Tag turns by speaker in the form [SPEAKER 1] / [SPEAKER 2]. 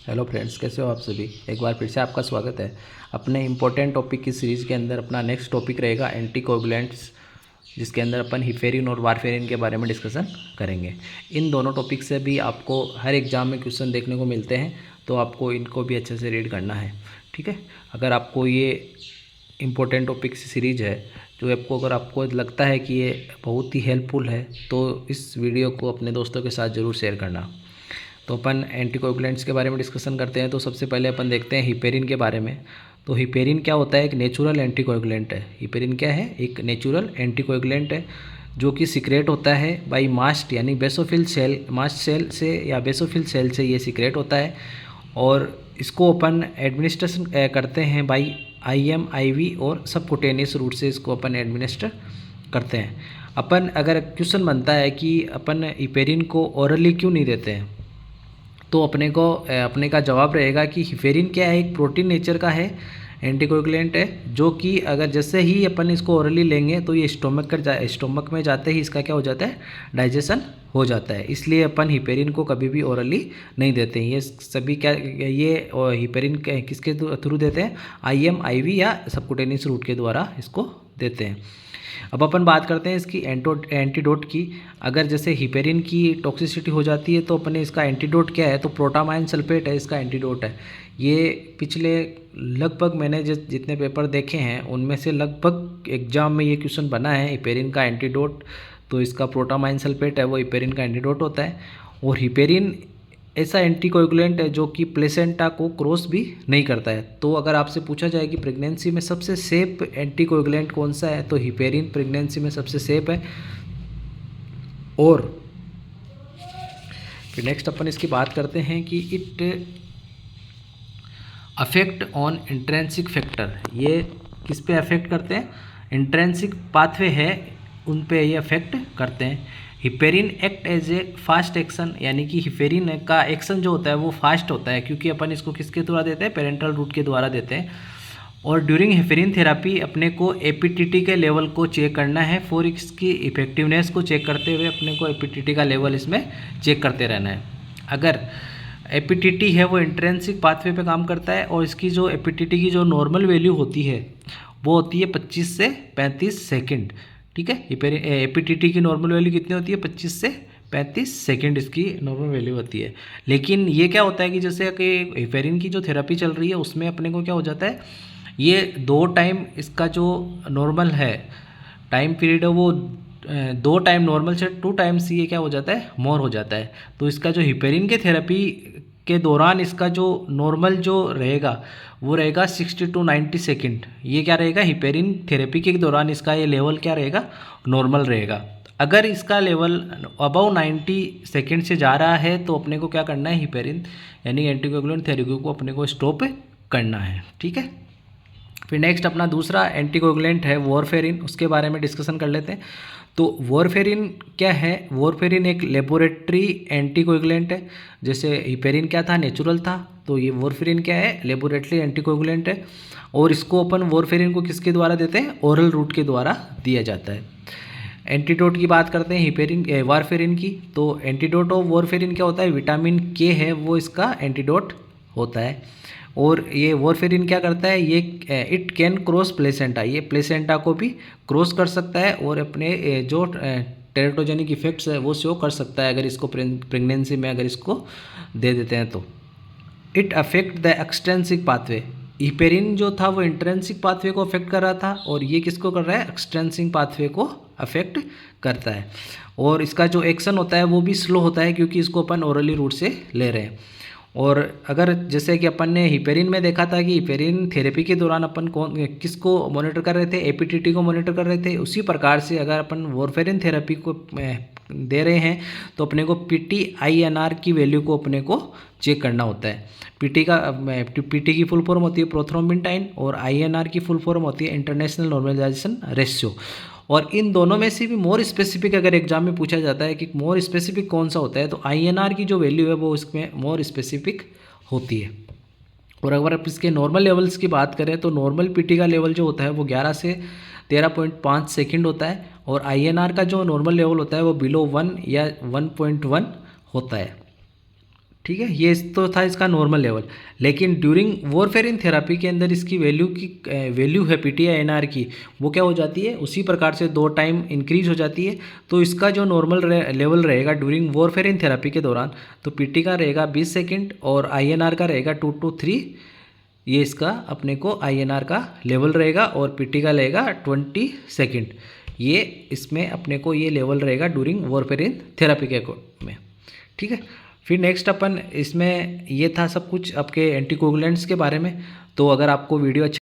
[SPEAKER 1] Hello friends, कैसे हो आप सभी। एक बार फिर से आपका स्वागत है अपने इम्पोर्टेंट टॉपिक की सीरीज़ के अंदर। अपना नेक्स्ट टॉपिक रहेगा एंटीकोगुलेंट्स, जिसके अंदर अपन हिपेरिन और वारफेरिन के बारे में डिस्कशन करेंगे। इन दोनों टॉपिक से भी आपको हर एग्ज़ाम में क्वेश्चन देखने को मिलते हैं, तो आपको इनको भी अच्छे से रीड करना है, ठीक है। अगर आपको ये इम्पोर्टेंट टॉपिक सीरीज़ है जो आपको लगता है कि ये बहुत ही हेल्पफुल है, तो इस वीडियो को अपने दोस्तों के साथ ज़रूर शेयर करना। तो अपन एंटीकोगुलेंट्स के बारे में डिस्कशन करते हैं। तो सबसे पहले अपन देखते हैं हिपेरिन के बारे में। तो हिपेरिन क्या होता है? एक नेचुरल एंटीकोगुलेंट है। हिपेरिन क्या है? एक नेचुरल एंटीकोगुलेंट है जो कि सीक्रेट होता है बाई मास्ट यानी बेसोफिल सेल, मास्ट सेल से या बेसोफिल सेल से ये सीक्रेट होता है। और इसको अपन एडमिनिस्ट्रेशन करते हैं बाई IM IV और सबकुटेनियस रूट से इसको अपन एडमिनिस्टर करते हैं। अपन अगर क्वेश्चन बनता है कि अपन हिपेरिन को ओरली क्यों नहीं देते हैं, तो अपने का जवाब रहेगा कि हिपेरिन क्या है? एक प्रोटीन नेचर का है, एंटीकोगुलेंट है, जो कि अगर जैसे ही अपन इसको ओरली लेंगे तो ये स्टोमक में जाते ही इसका क्या हो जाता है? डाइजेशन हो जाता है। इसलिए अपन हिपेरिन को कभी भी ओरली नहीं देते हैं। ये सभी क्या ये हिपेरिन किसके थ्रू देते हैं? IM IV या सबकुटेनियस रूट के द्वारा इसको देते हैं। अब अपन बात करते हैं इसकी एंटीडोट की। अगर जैसे हिपेरिन की टॉक्सिसिटी हो जाती है तो अपने इसका एंटीडोट क्या है? तो प्रोटामाइन सल्फेट है इसका एंटीडोट है। ये पिछले लगभग मैंने जितने पेपर देखे हैं उनमें से लगभग एग्जाम में ये क्वेश्चन बना है, हिपेरिन का एंटीडोट। तो इसका प्रोटामाइन सल्फेट है वो हिपेरिन का एंटीडोट होता है। और हिपेरिन ऐसा एंटीकोगुलेंट है जो कि प्लेसेंटा को क्रॉस भी नहीं करता है। तो अगर आपसे पूछा जाए कि प्रेगनेंसी में सबसे सेफ एंटीकोगुलेंट कौन सा है, तो हिपेरिन प्रेगनेंसी में सबसे सेफ है। और फिर नेक्स्ट अपन इसकी बात करते हैं कि it affect on intrinsic factor. ये किस पे अफेक्ट करते हैं? इंट्रेंसिक पाथवे है उन पे ये अफेक्ट करते हैं। Heparin act as a fast action, यानी कि हिपेरिन का एक्शन जो होता है वो फास्ट होता है, क्योंकि अपन इसको किसके द्वारा देते हैं? पेरेंटल रूट के द्वारा देते हैं। और ड्यूरिंग हिपेरिन थेरापी अपने को APTT के लेवल को चेक करना है। फॉर इसकी इफेक्टिवनेस को चेक करते हुए अपने को APTT का लेवल इसमें चेक करते रहना है। अगर APTT है वो इंट्रेंसिक पाथवे पे काम करता है, और इसकी जो APTT की जो नॉर्मल वैल्यू होती है वो होती है 25 से 35 सेकेंड, ठीक है। APTT की नॉर्मल वैल्यू कितनी होती है? 25 से 35 सेकेंड इसकी नॉर्मल वैल्यू होती है। लेकिन ये क्या होता है कि जैसे कि हिपेरिन की जो थेरेपी चल रही है उसमें अपने को क्या हो जाता है, ये 2 टाइम इसका जो नॉर्मल है टाइम पीरियड है वो 2 टाइम नॉर्मल से 2 टाइम्स ये क्या हो जाता है? मोर हो जाता है। तो इसका जो हिपेरिन के थेरेपी के दौरान इसका जो नॉर्मल जो रहेगा वो रहेगा 60 to 90 सेकेंड। ये क्या रहेगा? हिपेरिन थेरेपी के दौरान इसका ये लेवल क्या रहेगा? नॉर्मल रहेगा। अगर इसका लेवल अबव 90 सेकेंड से जा रहा है तो अपने को क्या करना है? हिपेरिन यानी एंटीकोगुलेंट थेरेपी को अपने को स्टॉप करना है, ठीक है। फिर नेक्स्ट अपना दूसरा एंटीकोगुलेंट है वॉरफेरिन, उसके बारे में डिस्कशन कर लेते हैं। तो वॉरफेरिन क्या है? वॉरफेरिन एक लेबोरेटरी एंटीकोगुलेंट है। जैसे हिपेरिन क्या था? नेचुरल था। तो ये वॉरफेरिन क्या है? लेबोरेटरी एंटीकोगुलेंट है। और इसको अपन वॉरफेरिन को किसके द्वारा देते हैं? ओरल रूट के द्वारा दिया जाता है। एंटीडोट की बात करते हैं वारफेरिन की। तो एंटीडोट ऑफ वॉरफेरिन क्या होता है? विटामिन K है वो इसका एंटीडोट होता है। और ये वॉरफेरिन क्या करता है? ये इट कैन क्रॉस प्लेसेंटा, ये प्लेसेंटा को भी क्रॉस कर सकता है और अपने जो टेरेटोजेनिक इफेक्ट्स है वो शो कर सकता है अगर इसको प्रेगनेंसी में अगर इसको दे देते हैं तो। It affect the extrinsic pathway. Heparin जो था वो इंट्रेंसिक पाथवे को अफेक्ट कर रहा था, और ये किसको कर रहा है? एक्सट्रेंसिक पाथवे को अफेक्ट करता है। और इसका जो एक्शन होता है वो भी स्लो होता है, क्योंकि इसको अपन ओरली रूट से ले रहे हैं। और अगर जैसे कि अपन ने हिपेरिन में देखा था कि हिपेरिन थेरेपी के दौरान अपन किसको मॉनिटर कर रहे थे? APTT को मॉनिटर कर रहे थे। उसी प्रकार से अगर अपन वॉरफेरिन थेरेपी को दे रहे हैं तो अपने को PT-INR की वैल्यू को अपने को चेक करना होता है। PT की फुल फॉर्म होती है प्रोथ्रोम्बिन, और INR की फुल फॉर्म होती है इंटरनेशनल नॉर्मलाइजेशन रेशियो। और इन दोनों में से भी मोर स्पेसिफिक अगर एग्जाम में पूछा जाता है कि मोर स्पेसिफिक कौन सा होता है, तो INR की जो वैल्यू है वो इसमें मोर स्पेसिफिक होती है। और अगर आप इसके नॉर्मल लेवल्स की बात करें तो नॉर्मल PT का लेवल जो होता है वो 11 से 13.5 सेकेंड होता है, और INR का जो नॉर्मल लेवल होता है वो बिलो 1 या 1.1 होता है, ठीक है, ये तो था इसका नॉर्मल लेवल। लेकिन ड्यूरिंग वॉरफेरिन थेरेपी के अंदर इसकी वैल्यू है PTINR की, वो क्या हो जाती है, उसी प्रकार से 2 टाइम इंक्रीज हो जाती है। तो इसका जो नॉर्मल लेवल रहेगा ड्यूरिंग वॉरफेरिन थेरेपी के दौरान, तो PT का रहेगा 20 सेकेंड और INR का रहेगा 2 to 3। ये इसका अपने को INR का लेवल रहेगा और PT का रहेगा 20 सेकेंड। ये इसमें अपने को ये लेवल रहेगा ड्यूरिंग वॉरफेरिन थेरेपी के में। ठीक है, फिर नेक्स्ट अपन इसमें ये था सब कुछ आपके एंटीकोगुलेंट्स के बारे में। तो अगर आपको वीडियो अच्छा